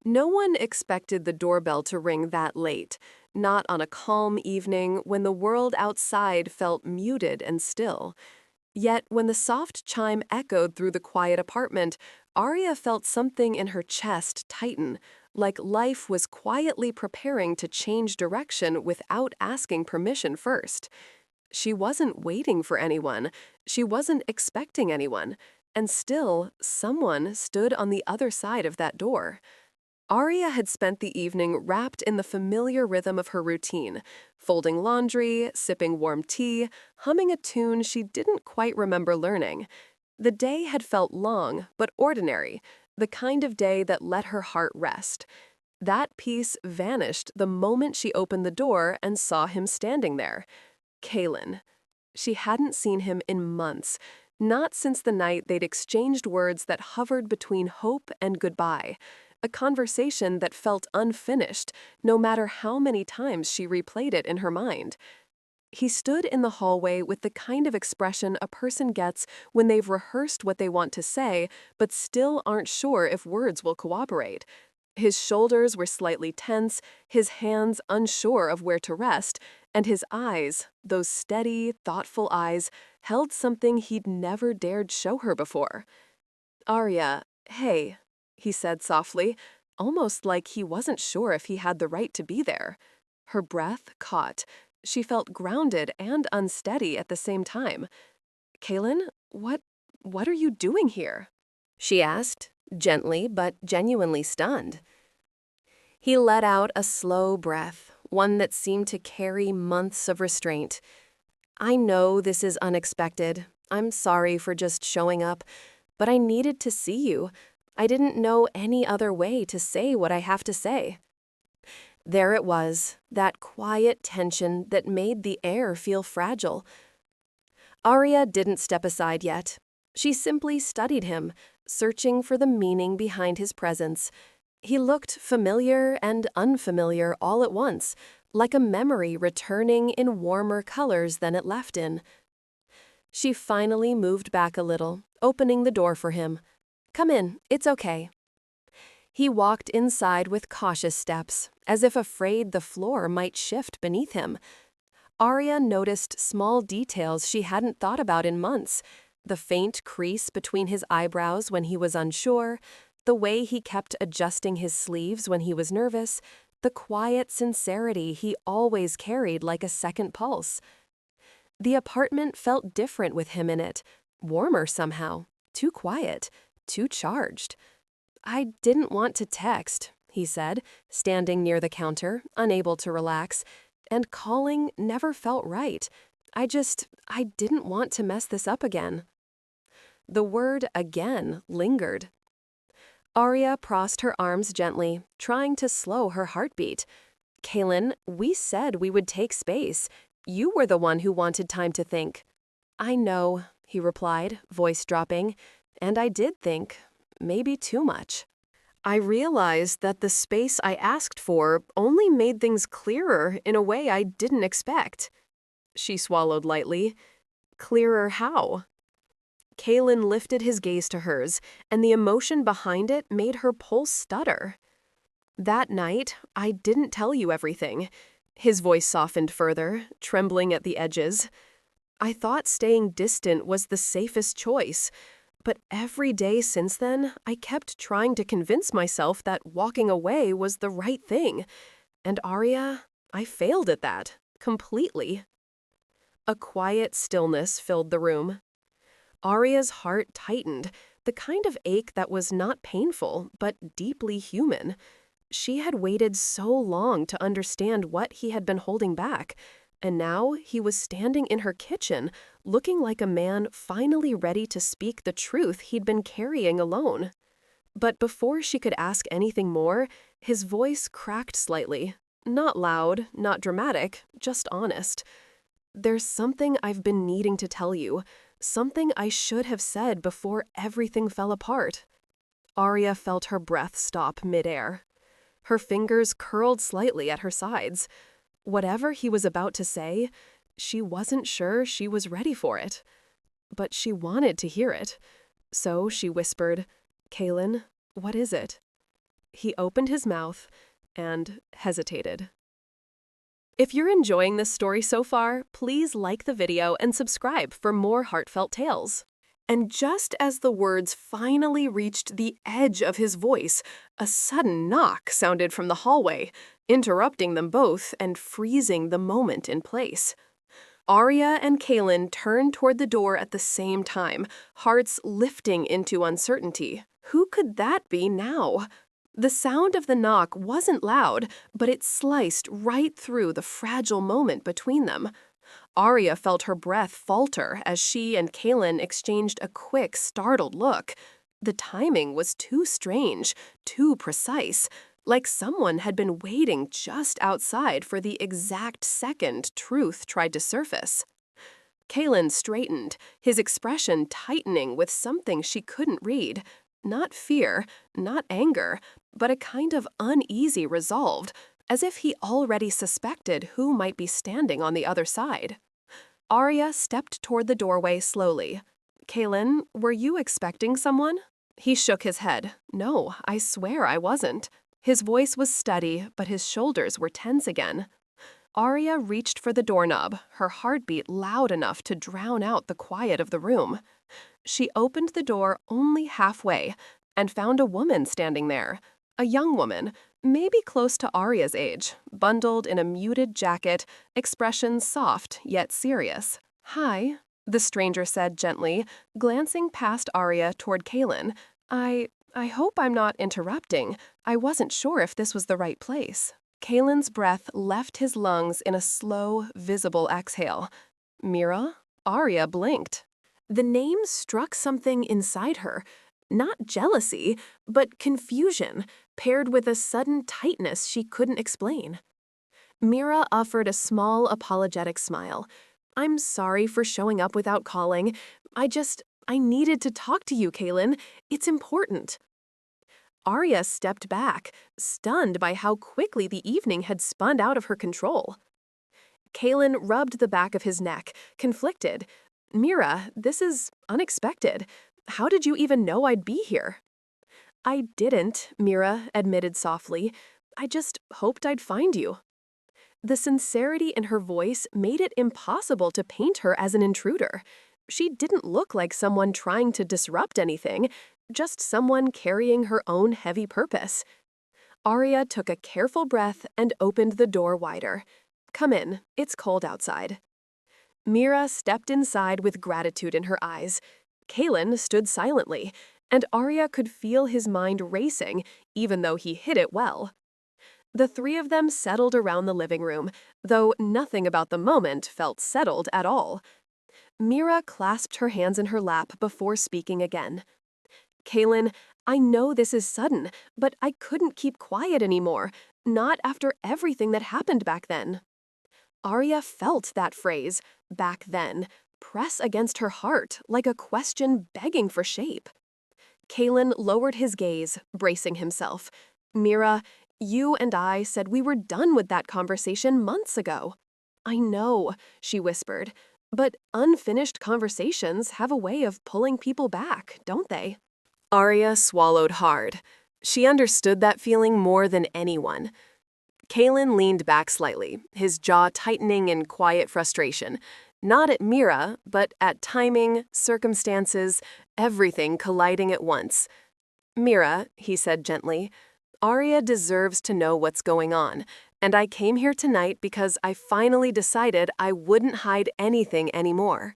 No one expected the doorbell to ring that late, not on a calm evening when the world outside felt muted and still. Yet, when the soft chime echoed through the quiet apartment, Arya felt something in her chest tighten, like life was quietly preparing to change direction without asking permission first. She wasn't waiting for anyone, she wasn't expecting anyone, and still, someone stood on the other side of that door. Arya had spent the evening wrapped in the familiar rhythm of her routine, folding laundry, sipping warm tea, humming a tune she didn't quite remember learning. The day had felt long, but ordinary, the kind of day that let her heart rest. That peace vanished the moment she opened the door and saw him standing there. Kalen. She hadn't seen him in months, not since the night they'd exchanged words that hovered between hope and goodbye. A conversation that felt unfinished, no matter how many times she replayed it in her mind. He stood in the hallway with the kind of expression a person gets when they've rehearsed what they want to say, but still aren't sure if words will cooperate. His shoulders were slightly tense, his hands unsure of where to rest, and his eyes, those steady, thoughtful eyes, held something he'd never dared show her before. "Arya, hey," he said softly, almost like he wasn't sure if he had the right to be there. Her breath caught. She felt grounded and unsteady at the same time. "Kaylin, what are you doing here?" she asked, gently but genuinely stunned. He let out a slow breath, one that seemed to carry months of restraint. "I know this is unexpected. I'm sorry for just showing up, but I needed to see you. I didn't know any other way to say what I have to say." There it was, that quiet tension that made the air feel fragile. Arya didn't step aside yet. She simply studied him, searching for the meaning behind his presence. He looked familiar and unfamiliar all at once, like a memory returning in warmer colors than it left in. She finally moved back a little, opening the door for him. "Come in, it's okay." He walked inside with cautious steps, as if afraid the floor might shift beneath him. Arya noticed small details she hadn't thought about in months: the faint crease between his eyebrows when he was unsure, the way he kept adjusting his sleeves when he was nervous, the quiet sincerity he always carried like a second pulse. The apartment felt different with him in it, warmer somehow, too quiet, too charged. "I didn't want to text," he said, standing near the counter, unable to relax, "and calling never felt right. I didn't want to mess this up again." The word "again" lingered. Arya crossed her arms gently, trying to slow her heartbeat. "Kaylin, we said we would take space. You were the one who wanted time to think." "I know," he replied, voice dropping, "and I did think. Maybe too much. I realized that the space I asked for only made things clearer in a way I didn't expect." She swallowed lightly. "Clearer how?" Kaylin lifted his gaze to hers, and the emotion behind it made her pulse stutter. "That night, I didn't tell you everything." His voice softened further, trembling at the edges. "I thought staying distant was the safest choice. But every day since then, I kept trying to convince myself that walking away was the right thing. And Arya, I failed at that, completely." A quiet stillness filled the room. Arya's heart tightened, the kind of ache that was not painful, but deeply human. She had waited so long to understand what he had been holding back, and now he was standing in her kitchen, looking like a man finally ready to speak the truth he'd been carrying alone. But before she could ask anything more, his voice cracked slightly. Not loud, not dramatic, just honest. "There's something I've been needing to tell you, something I should have said before everything fell apart." Arya felt her breath stop midair. Her fingers curled slightly at her sides. Whatever he was about to say, she wasn't sure she was ready for it. But she wanted to hear it. So she whispered, "Kaylin, what is it?" He opened his mouth and hesitated. If you're enjoying this story so far, please like the video and subscribe for more heartfelt tales. And just as the words finally reached the edge of his voice, a sudden knock sounded from the hallway, interrupting them both and freezing the moment in place. Arya and Kaelin turned toward the door at the same time, hearts lifting into uncertainty. Who could that be now? The sound of the knock wasn't loud, but it sliced right through the fragile moment between them. Arya felt her breath falter as she and Kaelin exchanged a quick, startled look. The timing was too strange, too precise, like someone had been waiting just outside for the exact second truth tried to surface. Kaelin straightened, his expression tightening with something she couldn't read. Not fear, not anger, but a kind of uneasy resolve, as if he already suspected who might be standing on the other side. Arya stepped toward the doorway slowly. "Kaelin, were you expecting someone?" He shook his head. "No, I swear I wasn't." His voice was steady, but his shoulders were tense again. Arya reached for the doorknob, her heartbeat loud enough to drown out the quiet of the room. She opened the door only halfway and found a woman standing there, a young woman, maybe close to Arya's age, bundled in a muted jacket, expression soft yet serious. "Hi," the stranger said gently, glancing past Arya toward Kaelin. I hope I'm not interrupting. I wasn't sure if this was the right place." Kaelin's breath left his lungs in a slow, visible exhale. "Mira?" Arya blinked. The name struck something inside her. Not jealousy, but confusion, paired with a sudden tightness she couldn't explain. Mira offered a small, apologetic smile. "I'm sorry for showing up without calling. I needed to talk to you, Kaelin. It's important." Arya stepped back, stunned by how quickly the evening had spun out of her control. Kaelin rubbed the back of his neck, conflicted. "Mira, this is unexpected. How did you even know I'd be here?" "I didn't," Mira admitted softly. "I just hoped I'd find you." The sincerity in her voice made it impossible to paint her as an intruder. She didn't look like someone trying to disrupt anything, just someone carrying her own heavy purpose. Arya took a careful breath and opened the door wider. "Come in, it's cold outside." Mira stepped inside with gratitude in her eyes. Kaelin stood silently, and Arya could feel his mind racing, even though he hid it well. The three of them settled around the living room, though nothing about the moment felt settled at all. Mira clasped her hands in her lap before speaking again. "Kaelin, I know this is sudden, but I couldn't keep quiet anymore, not after everything that happened back then." Arya felt that phrase, "back then," press against her heart like a question begging for shape. Kaelin lowered his gaze, bracing himself. "Mira, you and I said we were done with that conversation months ago." "I know," she whispered, "but unfinished conversations have a way of pulling people back, don't they?" Arya swallowed hard. She understood that feeling more than anyone. Kaelin leaned back slightly, his jaw tightening in quiet frustration. Not at Mira, but at timing, circumstances, everything colliding at once. "Mira," he said gently, "Arya deserves to know what's going on, and I came here tonight because I finally decided I wouldn't hide anything anymore."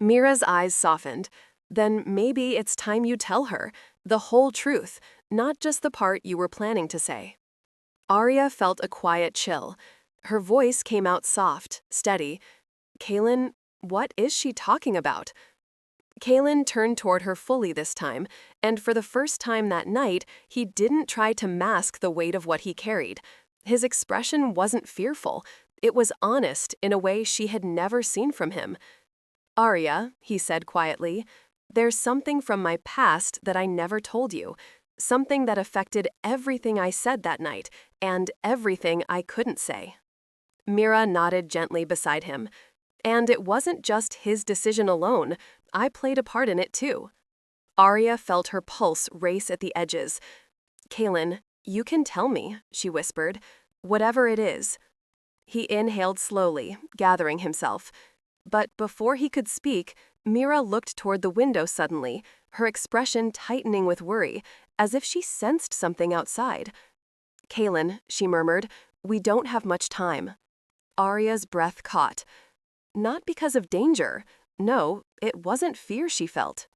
Mira's eyes softened. "Then maybe it's time you tell her the whole truth, not just the part you were planning to say." Arya felt a quiet chill. Her voice came out soft, steady. "Kaelin, what is she talking about?" Kaelin turned toward her fully this time, and for the first time that night, he didn't try to mask the weight of what he carried. His expression wasn't fearful. It was honest in a way she had never seen from him. "Arya," he said quietly, "there's something from my past that I never told you. Something that affected everything I said that night, and everything I couldn't say." Mira nodded gently beside him. "And it wasn't just his decision alone. I played a part in it too." Arya felt her pulse race at the edges. "Kaelin, You can tell me, she whispered. Whatever it is. He inhaled slowly, gathering himself. But before he could speak, Mira looked toward the window suddenly, her expression tightening with worry, as if she sensed something outside. Kaylin, she murmured, we don't have much time. Arya's breath caught. Not because of danger. No, it wasn't fear she felt.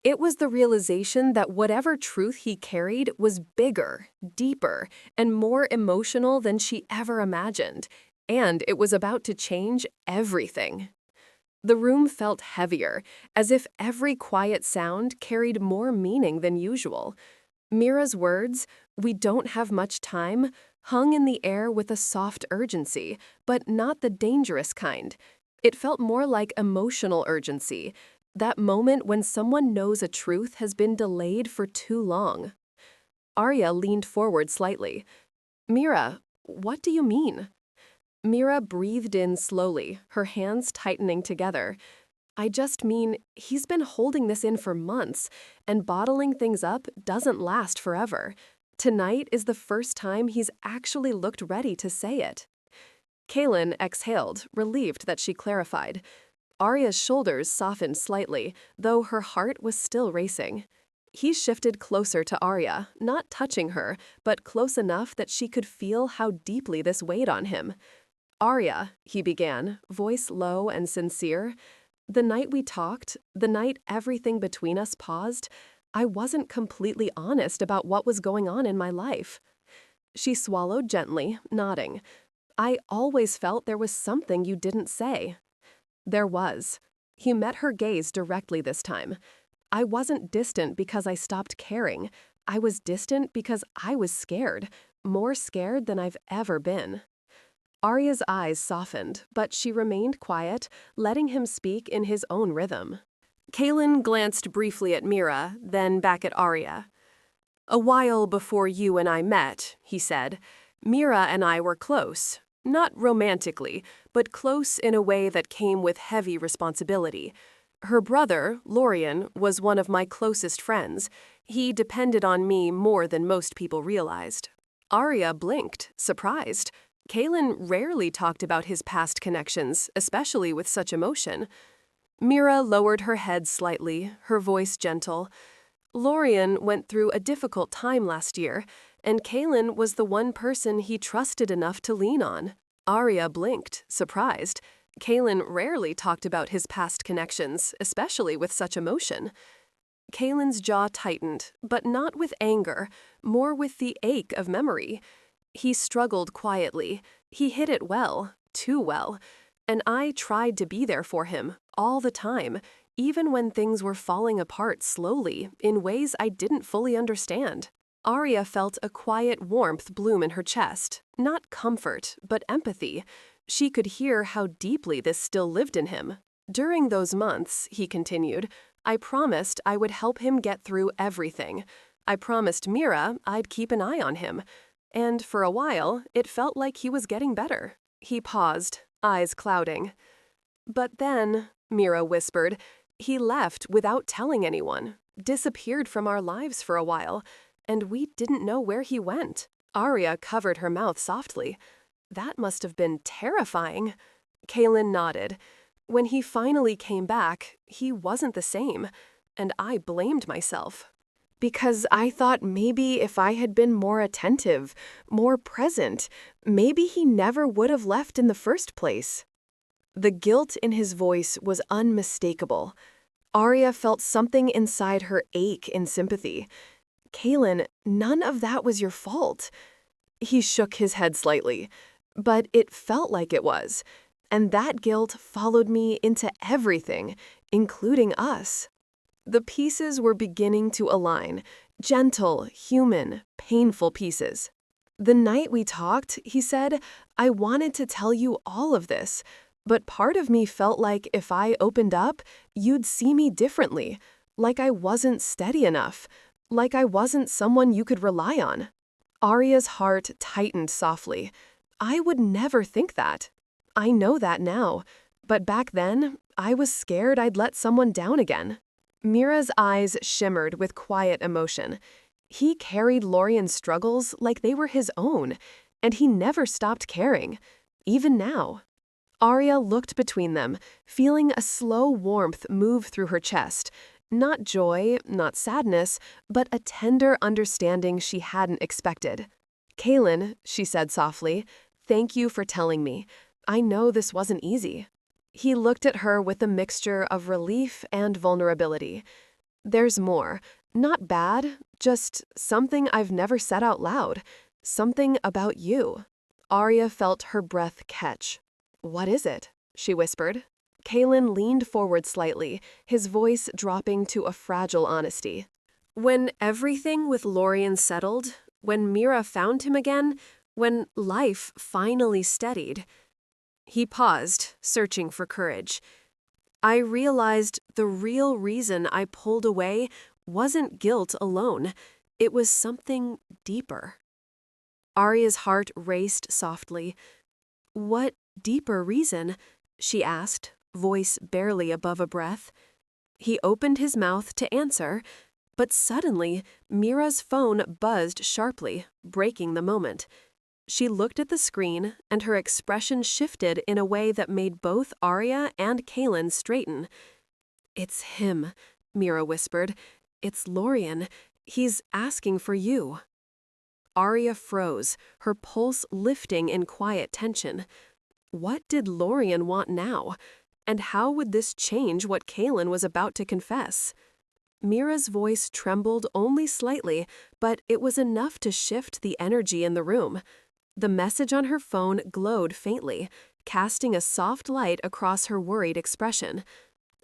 It was the realization that whatever truth he carried was bigger, deeper, and more emotional than she ever imagined, and it was about to change everything. The room felt heavier, as if every quiet sound carried more meaning than usual. Mira's words, "We don't have much time," hung in the air with a soft urgency, but not the dangerous kind. It felt more like emotional urgency, that moment when someone knows a truth has been delayed for too long. Arya leaned forward slightly. Mira, what do you mean? Mira breathed in slowly, her hands tightening together. I just mean, he's been holding this in for months, and bottling things up doesn't last forever. Tonight is the first time he's actually looked ready to say it. Kaylin exhaled, relieved that she clarified. Arya's shoulders softened slightly, though her heart was still racing. He shifted closer to Arya, not touching her, but close enough that she could feel how deeply this weighed on him. Arya, he began, voice low and sincere, the night we talked, the night everything between us paused, I wasn't completely honest about what was going on in my life. She swallowed gently, nodding. I always felt there was something you didn't say. There was. He met her gaze directly this time. I wasn't distant because I stopped caring. I was distant because I was scared, more scared than I've ever been. Arya's eyes softened, but she remained quiet, letting him speak in his own rhythm. Kaylin glanced briefly at Mira, then back at Arya. A while before you and I met, he said, Mira and I were close. Not romantically, but close in a way that came with heavy responsibility. Her brother, Lorien, was one of my closest friends. He depended on me more than most people realized. Arya blinked, surprised. Kaylin rarely talked about his past connections, especially with such emotion. Mira lowered her head slightly, her voice gentle. Lorien went through a difficult time last year, and Kaylin was the one person he trusted enough to lean on. Arya blinked, surprised. Kaylin rarely talked about his past connections, especially with such emotion. Kaylin's jaw tightened, but not with anger, more with the ache of memory. He struggled quietly. He hid it well, too well. And I tried to be there for him, all the time, even when things were falling apart slowly, in ways I didn't fully understand. Arya felt a quiet warmth bloom in her chest, not comfort, but empathy. She could hear how deeply this still lived in him. During those months, he continued, I promised I would help him get through everything. I promised Mira I'd keep an eye on him. And for a while, it felt like he was getting better. He paused, eyes clouding. But then, Mira whispered, he left without telling anyone, disappeared from our lives for a while, and we didn't know where he went. Arya covered her mouth softly. That must have been terrifying. Kaylin nodded. When he finally came back, he wasn't the same, and I blamed myself. Because I thought maybe if I had been more attentive, more present, maybe he never would have left in the first place. The guilt in his voice was unmistakable. Arya felt something inside her ache in sympathy. Kaylin, none of that was your fault. He shook his head slightly, but it felt like it was, and that guilt followed me into everything, including us. The pieces were beginning to align, gentle, human, painful pieces. The night we talked, he said, I wanted to tell you all of this, but part of me felt like if I opened up, you'd see me differently, like I wasn't steady enough, like I wasn't someone you could rely on. Arya's heart tightened softly. I would never think that. I know that now, but back then, I was scared I'd let someone down again. Mira's eyes shimmered with quiet emotion. He carried Lorian's struggles like they were his own, and he never stopped caring, even now. Arya looked between them, feeling a slow warmth move through her chest. Not joy, not sadness, but a tender understanding she hadn't expected. "Kaelin," she said softly, "thank you for telling me. I know this wasn't easy." He looked at her with a mixture of relief and vulnerability. "There's more. Not bad, just something I've never said out loud. Something about you." Arya felt her breath catch. "What is it?" she whispered. Kaelin leaned forward slightly, his voice dropping to a fragile honesty. "When everything with Lorien settled, when Mira found him again, when life finally steadied." He paused, searching for courage. "I realized the real reason I pulled away wasn't guilt alone. It was something deeper." Arya's heart raced softly. "What deeper reason?" she asked, voice barely above a breath. He opened his mouth to answer, but suddenly Mira's phone buzzed sharply, breaking the moment. She looked at the screen, and her expression shifted in a way that made both Arya and Kaelin straighten. "It's him," Mira whispered. "It's Lorien. He's asking for you." Arya froze, her pulse lifting in quiet tension. What did Lorien want now? And how would this change what Kaelin was about to confess? Mira's voice trembled only slightly, but it was enough to shift the energy in the room. The message on her phone glowed faintly, casting a soft light across her worried expression.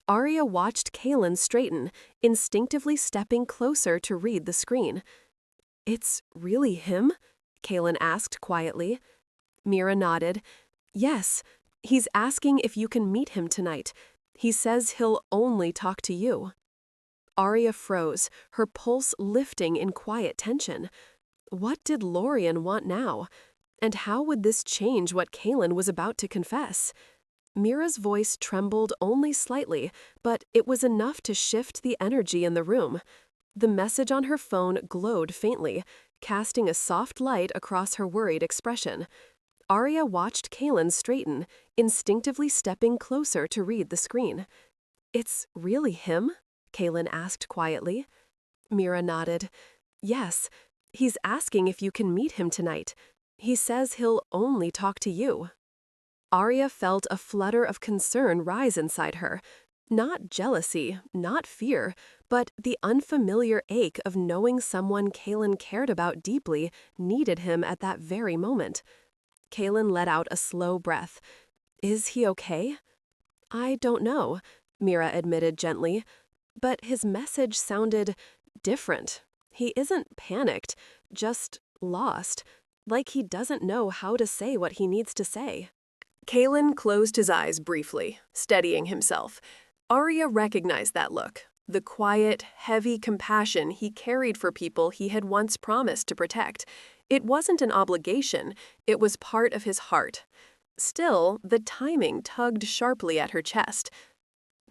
Arya watched Kaelin straighten, instinctively stepping closer to read the screen. "It's really him?" Kaelin asked quietly. Mira nodded. "Yes, he's asking if you can meet him tonight. He says he'll only talk to you." Arya froze, her pulse lifting in quiet tension. What did Lorien want now? And how would this change what Kaelin was about to confess? Mira's voice trembled only slightly, but it was enough to shift the energy in the room. The message on her phone glowed faintly, casting a soft light across her worried expression. Arya watched Kaelin straighten, instinctively stepping closer to read the screen. "It's really him?" Kaelin asked quietly. Mira nodded. "Yes, he's asking if you can meet him tonight. He says he'll only talk to you." Arya felt a flutter of concern rise inside her. Not jealousy, not fear, but the unfamiliar ache of knowing someone Kaelin cared about deeply needed him at that very moment. Kaelin let out a slow breath. "Is he okay?" "I don't know," Mira admitted gently. But his message sounded different. He isn't panicked, just lost, like he doesn't know how to say what he needs to say. Kaelin closed his eyes briefly, steadying himself. Arya recognized that look, the quiet, heavy compassion he carried for people he had once promised to protect. It wasn't an obligation, it was part of his heart. Still, the timing tugged sharply at her chest.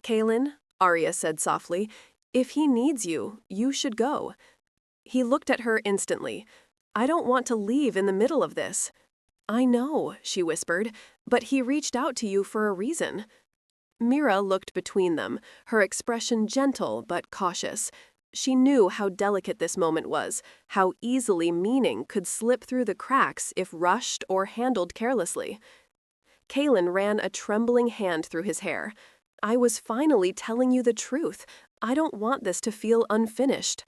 "Kaelin," Arya said softly, "if he needs you, you should go." He looked at her instantly. "I don't want to leave in the middle of this." "I know," she whispered, "but he reached out to you for a reason." Mira looked between them, her expression gentle but cautious. She knew how delicate this moment was, how easily meaning could slip through the cracks if rushed or handled carelessly. Kaelin ran a trembling hand through his hair. "I was finally telling you the truth. I don't want this to feel unfinished."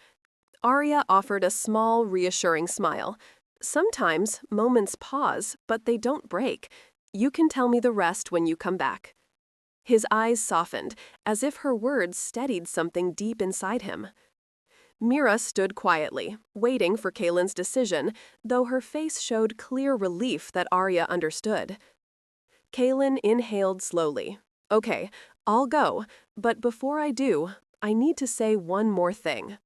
Arya offered a small, reassuring smile. "Sometimes moments pause, but they don't break. You can tell me the rest when you come back." His eyes softened, as if her words steadied something deep inside him. Mira stood quietly, waiting for Kaelin's decision, though her face showed clear relief that Arya understood. Kaelin inhaled slowly. "Okay, I'll go, but before I do, I need to say one more thing."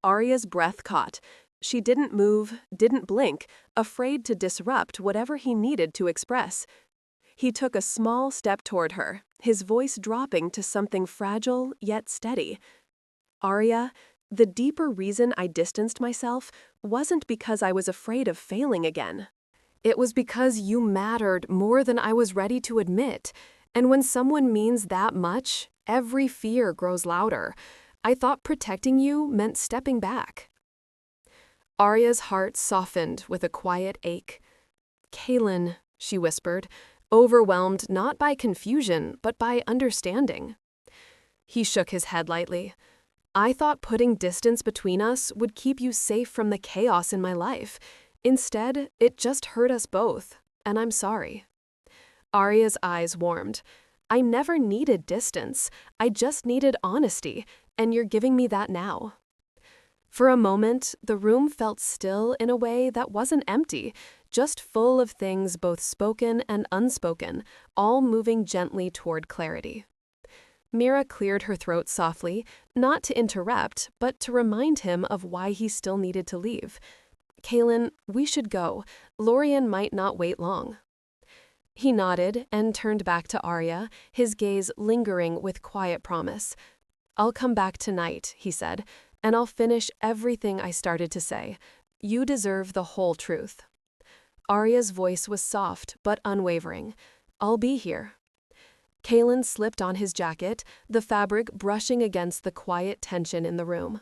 Arya's breath caught. She didn't move, didn't blink, afraid to disrupt whatever he needed to express. He took a small step toward her, his voice dropping to something fragile yet steady. "Arya, The deeper reason I distanced myself wasn't because I was afraid of failing again. It was because you mattered more than I was ready to admit. And when someone means that much, every fear grows louder. I thought protecting you meant stepping back. Arya's heart softened with a quiet ache. "Kaylin," she whispered, overwhelmed not by confusion, but by understanding. He shook his head lightly. "I thought putting distance between us would keep you safe from the chaos in my life. Instead, it just hurt us both, and I'm sorry." Arya's eyes warmed. "I never needed distance. I just needed honesty, and you're giving me that now." For a moment, the room felt still in a way that wasn't empty, just full of things both spoken and unspoken, all moving gently toward clarity. Mira cleared her throat softly, not to interrupt, but to remind him of why he still needed to leave. "Kaylin, we should go. Lorien might not wait long." He nodded and turned back to Arya, his gaze lingering with quiet promise. "I'll come back tonight," he said, "and I'll finish everything I started to say. You deserve the whole truth." Arya's voice was soft but unwavering. "I'll be here." Kaylin slipped on his jacket, the fabric brushing against the quiet tension in the room.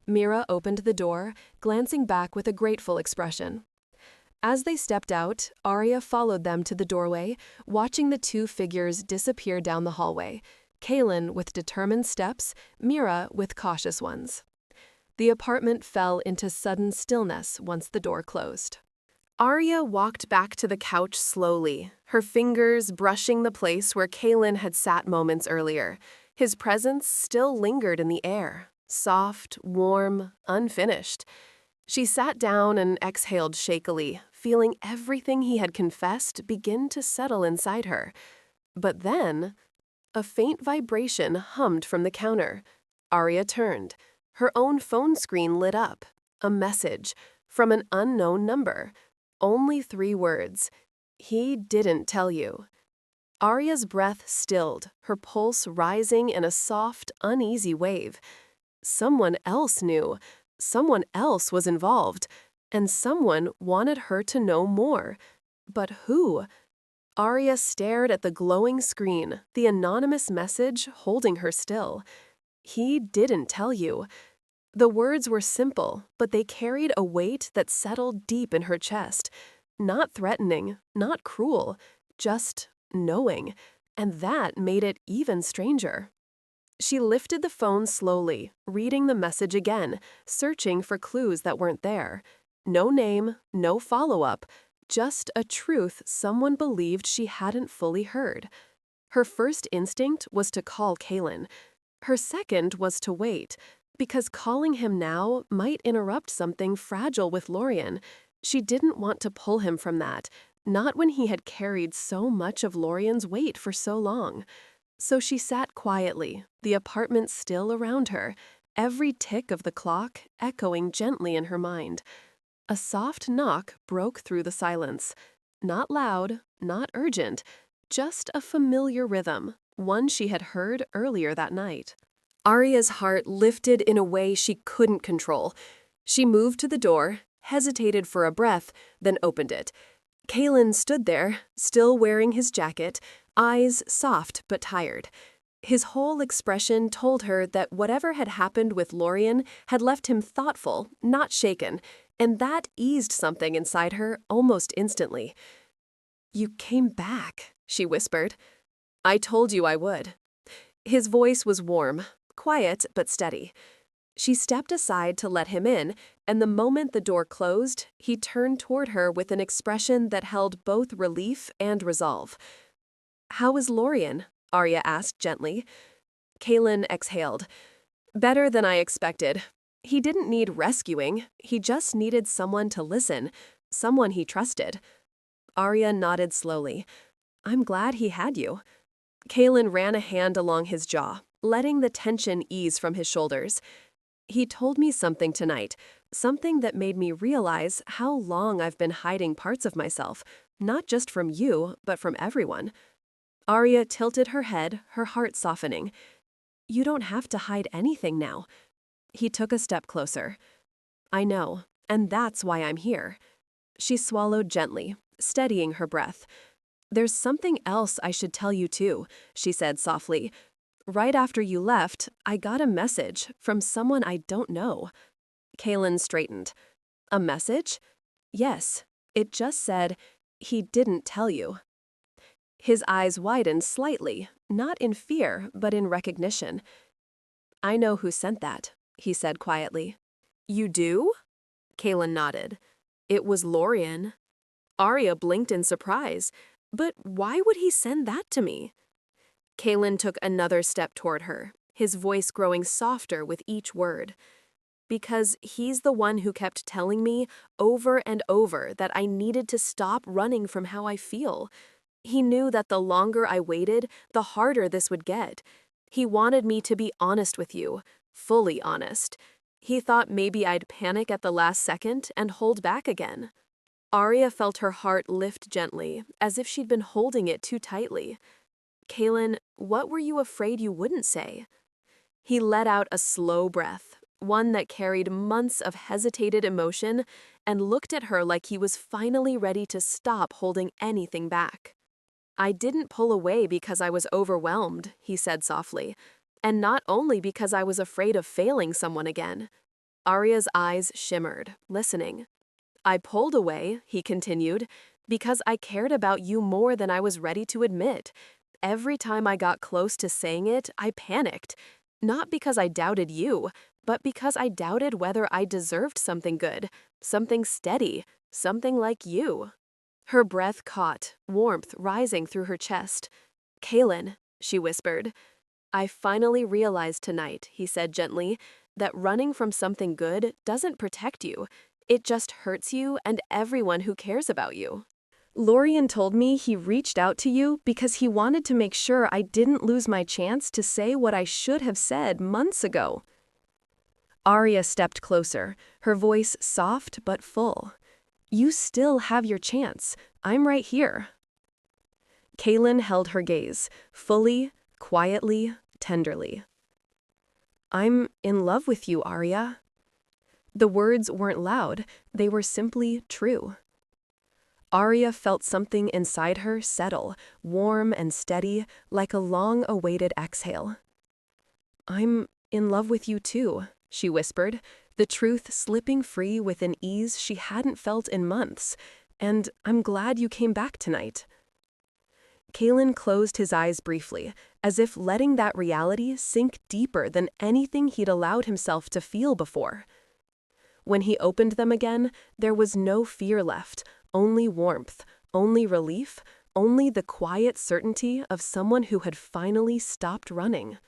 Mira opened the door, glancing back with a grateful expression. As they stepped out, Arya followed them to the doorway, watching the two figures disappear down the hallway, Kaylin with determined steps, Mira with cautious ones. The apartment fell into sudden stillness once the door closed. Arya walked back to the couch slowly, her fingers brushing the place where Kaylin had sat moments earlier. His presence still lingered in the air, soft, warm, unfinished. She sat down and exhaled shakily, feeling everything he had confessed begin to settle inside her. But then, a faint vibration hummed from the counter. Arya turned. Her own phone screen lit up. A message from an unknown number. Only 3 words. "He didn't tell you." Arya's breath stilled, her pulse rising in a soft, uneasy wave. Someone else knew. Someone else was involved. And someone wanted her to know more. But who? Arya stared at the glowing screen, the anonymous message holding her still. "He didn't tell you." The words were simple, but they carried a weight that settled deep in her chest. Not threatening, not cruel, just knowing. And that made it even stranger. She lifted the phone slowly, reading the message again, searching for clues that weren't there. No name, no follow-up, just a truth someone believed she hadn't fully heard. Her first instinct was to call Kaylin. Her second was to wait, because calling him now might interrupt something fragile with Lorien. She didn't want to pull him from that, not when he had carried so much of Lorien's weight for so long. So she sat quietly, the apartment still around her, every tick of the clock echoing gently in her mind. A soft knock broke through the silence. Not loud, not urgent, just a familiar rhythm, one she had heard earlier that night. Arya's heart lifted in a way she couldn't control. She moved to the door, hesitated for a breath, then opened it. Kaylin stood there, still wearing his jacket, eyes soft but tired. His whole expression told her that whatever had happened with Lorien had left him thoughtful, not shaken, and that eased something inside her almost instantly. "You came back," she whispered. "I told you I would." His voice was warm, quiet but steady. She stepped aside to let him in, and the moment the door closed, he turned toward her with an expression that held both relief and resolve. "How is Lorien?" Arya asked gently. Kaylin exhaled. "Better than I expected. He didn't need rescuing, he just needed someone to listen, someone he trusted." Arya nodded slowly. "I'm glad he had you." Kaylin ran a hand along his jaw, letting the tension ease from his shoulders. "He told me something tonight, something that made me realize how long I've been hiding parts of myself, not just from you, but from everyone." Arya tilted her head, her heart softening. "You don't have to hide anything now." He took a step closer. I know, and that's why I'm here. She swallowed gently, steadying her breath. There's something else I should tell you too, she said softly. Right after you left, I got a message from someone I don't know. Kaylin straightened. A message? Yes. It just said, he didn't tell you. His eyes widened slightly, not in fear, but in recognition. I know who sent that, he said quietly. You do? Kaylin nodded. It was Lorian. Arya blinked in surprise. But why would he send that to me? Kaylin took another step toward her, his voice growing softer with each word. Because he's the one who kept telling me over and over that I needed to stop running from how I feel. He knew that the longer I waited, the harder this would get. He wanted me to be honest with you, fully honest. He thought maybe I'd panic at the last second and hold back again. Arya felt her heart lift gently, as if she'd been holding it too tightly. Kaylin, what were you afraid you wouldn't say? He let out a slow breath, one that carried months of hesitated emotion, and looked at her like he was finally ready to stop holding anything back. I didn't pull away because I was overwhelmed, he said softly, and not only because I was afraid of failing someone again. Arya's eyes shimmered, listening. I pulled away, he continued, because I cared about you more than I was ready to admit. Every time I got close to saying it, I panicked. Not because I doubted you, but because I doubted whether I deserved something good, something steady, something like you. Her breath caught, warmth rising through her chest. Kaylin, she whispered. I finally realized tonight, he said gently, that running from something good doesn't protect you. It just hurts you and everyone who cares about you. Lorian told me he reached out to you because he wanted to make sure I didn't lose my chance to say what I should have said months ago. Arya stepped closer, her voice soft but full. You still have your chance. I'm right here. Kaylin held her gaze, fully, quietly, tenderly. I'm in love with you, Arya. The words weren't loud, they were simply true. Arya felt something inside her settle, warm and steady, like a long-awaited exhale. I'm in love with you too, she whispered, the truth slipping free with an ease she hadn't felt in months, and I'm glad you came back tonight. Kaylin closed his eyes briefly, as if letting that reality sink deeper than anything he'd allowed himself to feel before. When he opened them again, there was no fear left, only warmth, only relief, only the quiet certainty of someone who had finally stopped running.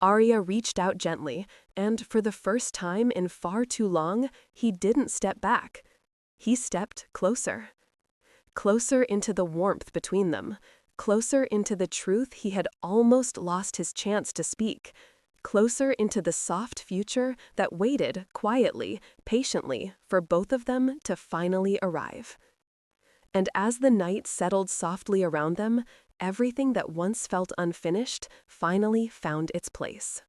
Arya reached out gently, and for the first time in far too long, he didn't step back. He stepped closer. Closer into the warmth between them, closer into the truth he had almost lost his chance to speak, closer into the soft future that waited quietly, patiently, for both of them to finally arrive. And as the night settled softly around them, everything that once felt unfinished finally found its place.